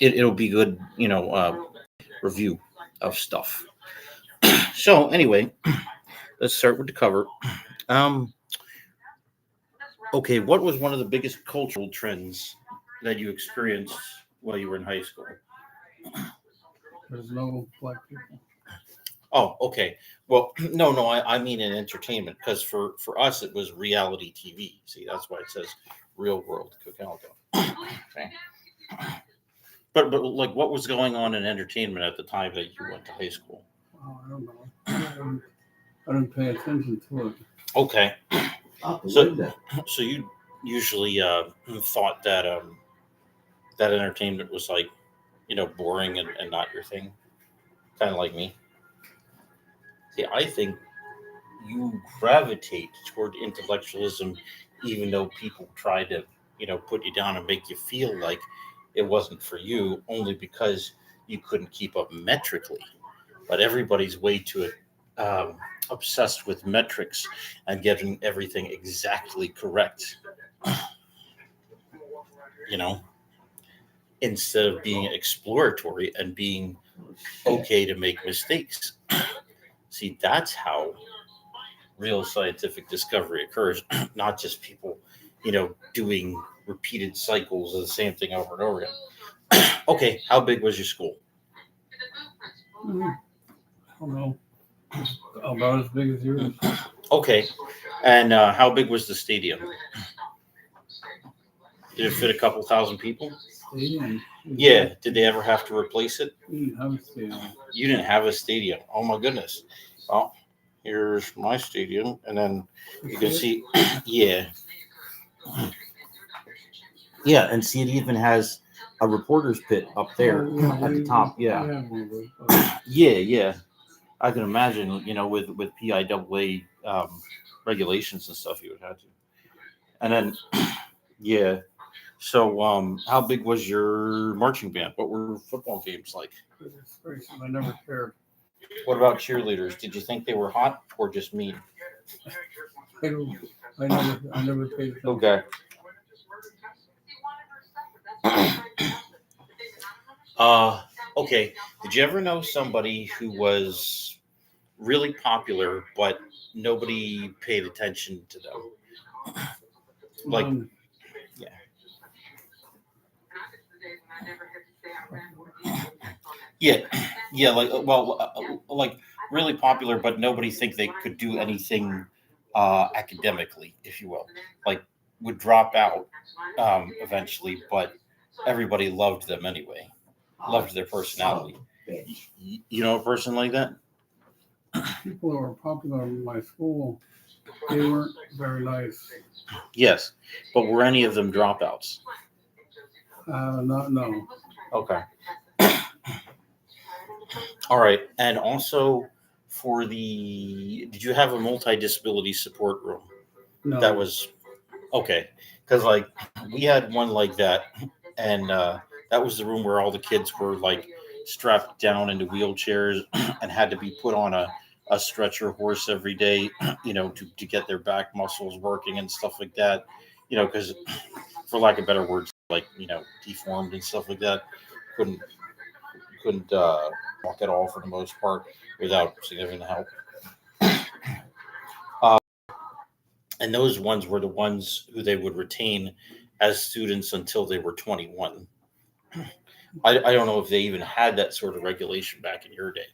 it'll be good, review of stuff. So anyway, let's start with the cover. Um, okay, what was one of the biggest cultural trends that you experienced while you were in high school? There's no black people. Oh, okay. Well, no, I mean in entertainment, because for us it was reality TV. See, that's why it says real world Cocalico. Okay. But like, what was going on in entertainment at the time that you went to high school? Oh, I don't know. I didn't pay attention to it. Okay. So you usually thought that that entertainment was like, boring and not your thing, kind of like me. See, I think you gravitate toward intellectualism, even though people try to, put you down and make you feel like it wasn't for you, only because you couldn't keep up metrically. But everybody's way too um, obsessed with metrics and getting everything exactly correct, you know, instead of being exploratory and being okay to make mistakes. See, that's how real scientific discovery occurs, not just people, doing repeated cycles of the same thing over and over again. Okay, how big was your school? I don't know. About as big as yours. Okay, and how big was the stadium? Did it fit a couple thousand people? Stadium. Yeah. Did they ever have to replace it? We didn't have a stadium. You didn't have a stadium. Oh my goodness. Well, here's my stadium, and then you can see, yeah, yeah, and see, it even has a reporter's pit up there at the top. Yeah, yeah. I can imagine, with PIAA regulations and stuff, you would have to. And then, yeah. So, how big was your marching band? What were football games like? I never cared. What about cheerleaders? Did you think they were hot or just mean? I never paid attention. Okay. Okay. Did you ever know somebody who was really popular, but nobody paid attention to them? Like, yeah. Yeah, yeah, like really popular, but nobody think they could do anything academically, if you will. Like, would drop out eventually, but everybody loved them anyway. Loved their personality. You know a person like that? People who were popular in my school, they weren't very nice. Yes, but were any of them dropouts? No. Okay. All right, and also for the, did you have a multi-disability support room? No. That was okay, because like we had one like that, and that was the room where all the kids were like strapped down into wheelchairs and had to be put on a stretcher horse every day, to get their back muscles working and stuff like that, because for lack of better words, like deformed and stuff like that, couldn't walk at all for the most part without significant help. Uh, and those ones were the ones who they would retain as students until they were 21. I don't know if they even had that sort of regulation back in your day.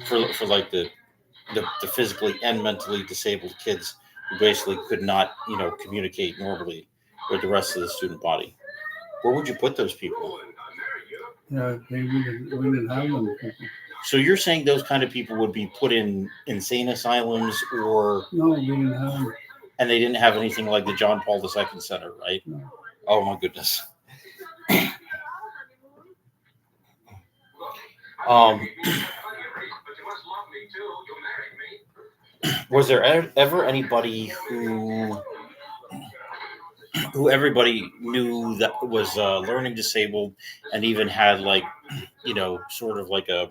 For like the physically and mentally disabled kids who basically could not, communicate normally with the rest of the student body. Where would you put those people? Yeah, we didn't have them. So you're saying those kind of people would be put in insane asylums, or no? We didn't have them. And they didn't have anything like the John Paul II Center, right? No. Oh my goodness. Was there ever anybody who everybody knew that was learning disabled and even had like, sort of like a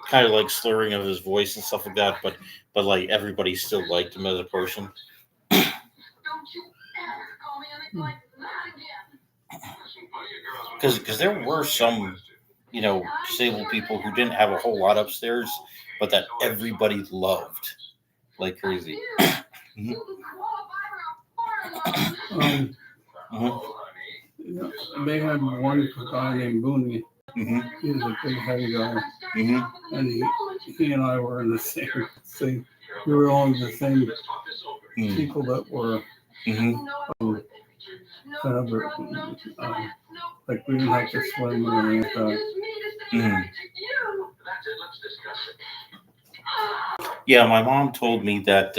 kind of like slurring of his voice and stuff like that, but like everybody still liked him as a person? Because there were some, disabled people who didn't have a whole lot upstairs, but that everybody loved like crazy. Mhm. Mhm. They had one guy named Booney. Mhm. He was a big heavy guy, Mhm. and he and I were in the same. We were all the same people that were Mhm. kind of like we didn't have to swim or anything like that. Mhm. Yeah, my mom told me that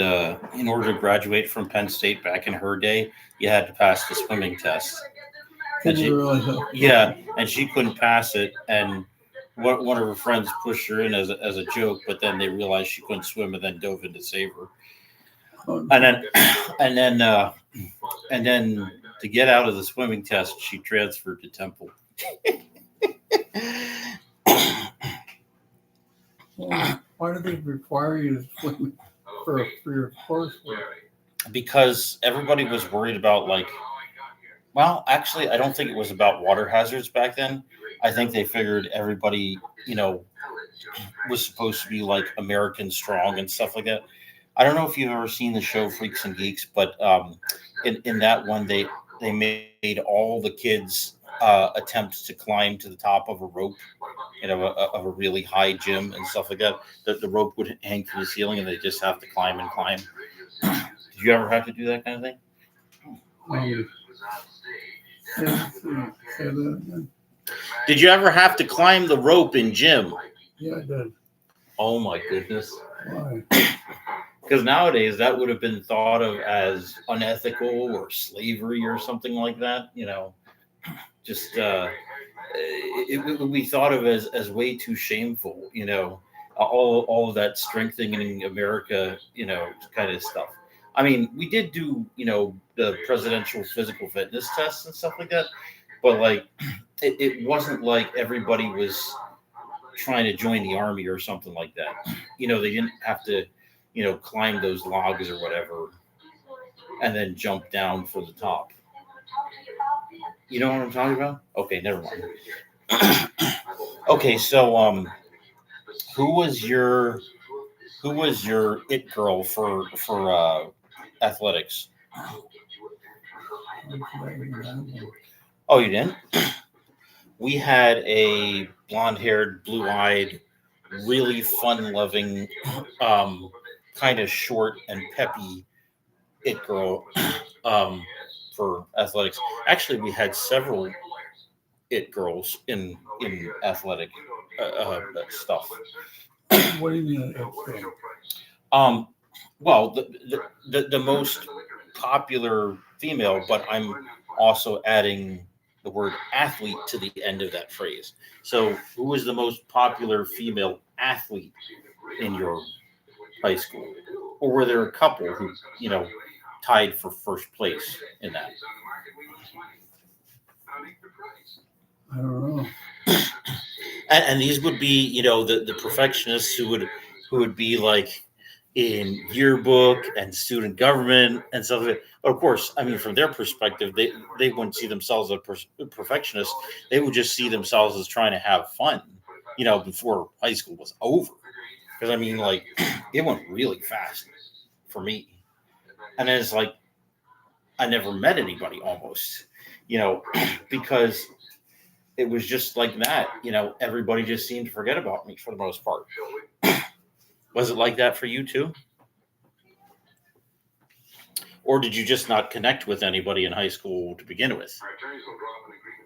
in order to graduate from Penn State back in her day, you had to pass the swimming test. And she couldn't pass it, and one of her friends pushed her in as a joke, but then they realized she couldn't swim and then dove in to save her. And then to get out of the swimming test, she transferred to Temple. Well, why do they require you to swim for your coursework? Because everybody was worried about actually, I don't think it was about water hazards back then. I think they figured everybody, was supposed to be like American strong and stuff like that. I don't know if you've ever seen the show Freaks and Geeks, but in that one, they made all the kids attempt to climb to the top of a rope, of a really high gym and stuff like that. The rope would hang from the ceiling, and they just have to climb and climb. Did you ever have to do that kind of thing? Did you ever have to climb the rope in gym? Yeah, I did. Oh my goodness. Why? Because nowadays that would have been thought of as unethical or slavery or something like that. Just it would be thought of as way too shameful. All of that strengthening America, kind of stuff. I mean, we did do, the presidential physical fitness tests and stuff like that, but like, it wasn't like everybody was trying to join the army or something like that. They didn't have to, climb those logs or whatever and then jump down for the top. You know what I'm talking about? Okay, never mind. Okay, so who was your it girl for athletics? Oh, you didn't? We had a blonde-haired, blue-eyed, really fun-loving, kind of short and peppy it girl for athletics. Actually, we had several it girls in athletic stuff. What do you mean? Well, the most popular female, but I'm also adding the word athlete to the end of that phrase. So, who was the most popular female athlete in your high school? Or were there a couple who, tied for first place in that? I don't know. And these would be, the perfectionists who would be like in yearbook and student government and stuff like that. Of course, I mean, from their perspective, they wouldn't see themselves as perfectionists. They would just see themselves as trying to have fun, before high school was over. Because I mean, like, it went really fast for me. And then it's like, I never met anybody almost, because it was just like that. Everybody just seemed to forget about me for the most part. Was it like that for you too? Or did you just not connect with anybody in high school to begin with?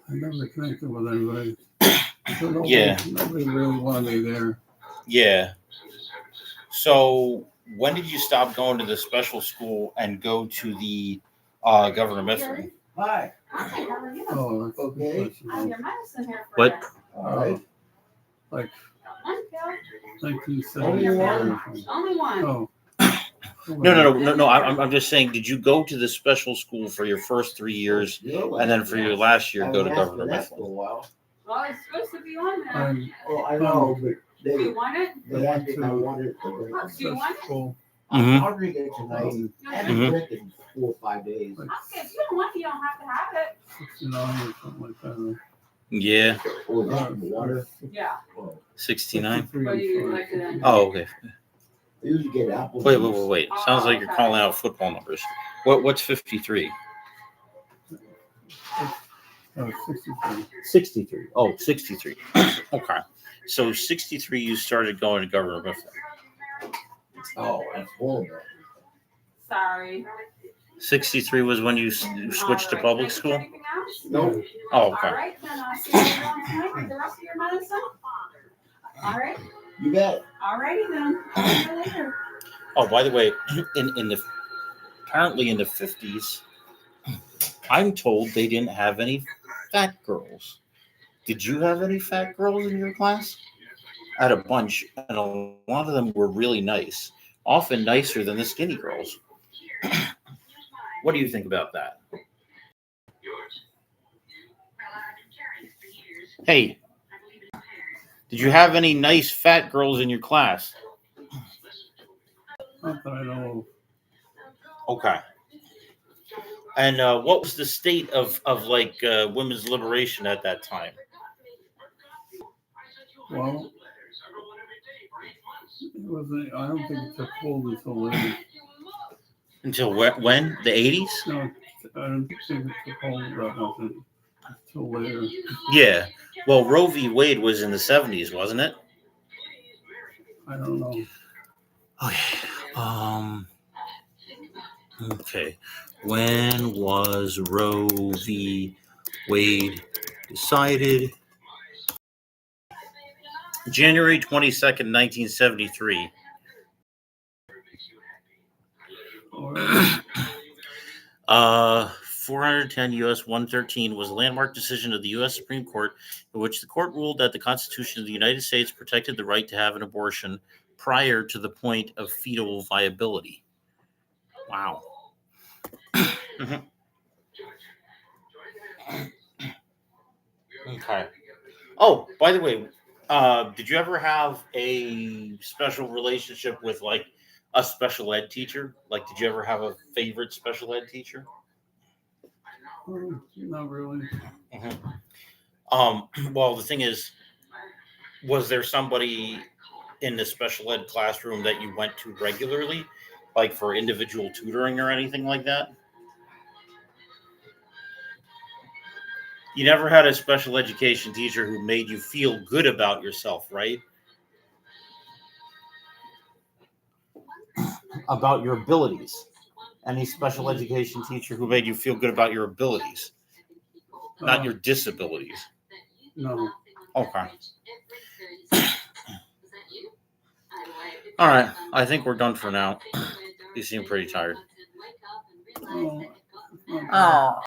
I never connected with anybody. Nobody really wanted me there. Yeah. So when did you stop going to the special school and go to the Governor Mifflin? Hi. Hi, how are you? Oh, that's okay. I have your medicine here for What? you. All right. Like 1970. Only one. Oh. No. I'm just saying, did you go to the special school for your first 3 years, and then for your last year go to Governor Mifflin? Well, it's supposed to be on there. Well, I know, but Do you want it? I wanted Do you want it? school. I'll drink it tonight. Mhm. 4 or 5 days. Like Okay, if you don't want it, you don't have to have it. 69 or something like that. Yeah, Or that and water. Yeah. Oh, 69. 63 But you and like it then. Oh, okay. they usually get apple Wait. juice. Sounds like you're calling out football numbers. What's 53? 63. 63. Oh, 63. Okay. So 63, you started going to government before. Oh, that's horrible. Sorry. 63 was when you switched to All right. public Can I school? get anything else? No. Oh, okay. All right, then I'll see you later on tonight with the rest of your medicine. All right. You bet. All righty then. I'll see you later. Oh, by the way, apparently in the 50s, I'm told they didn't have any fat girls. Did you have any fat girls in your class? I had a bunch, and a lot of them were really nice, often nicer than the skinny girls. What do you think about that? Hey, did you have any nice fat girls in your class? Not that I know Okay. And what was the state of women's liberation at that time? of. Well, it wasn't, I don't think it took hold until later. Until when? The 80s? No, I don't think it took hold that much until later. Yeah. Well, Roe v. Wade was in the 70s, wasn't it? I don't know. Okay. When was Roe v. Wade decided? January 22nd, 1973. All right. 410 U.S. 113 was a landmark decision of the U.S. Supreme Court in which the court ruled that the Constitution of the United States protected the right to have an abortion prior to the point of fetal viability. Wow. Okay. Oh, by the way, did you ever have a special relationship with like a special ed teacher? Like, did you ever have a favorite special ed teacher? Not really. Well, the thing is, was there somebody in the special ed classroom that you went to regularly, like for individual tutoring or anything like that? You never had a special education teacher who made you feel good about yourself, right? About your abilities. Any special education teacher who made you feel good about your abilities, not your disabilities. No. Okay. All right. I think we're done for now. You seem pretty tired. Oh. Oh.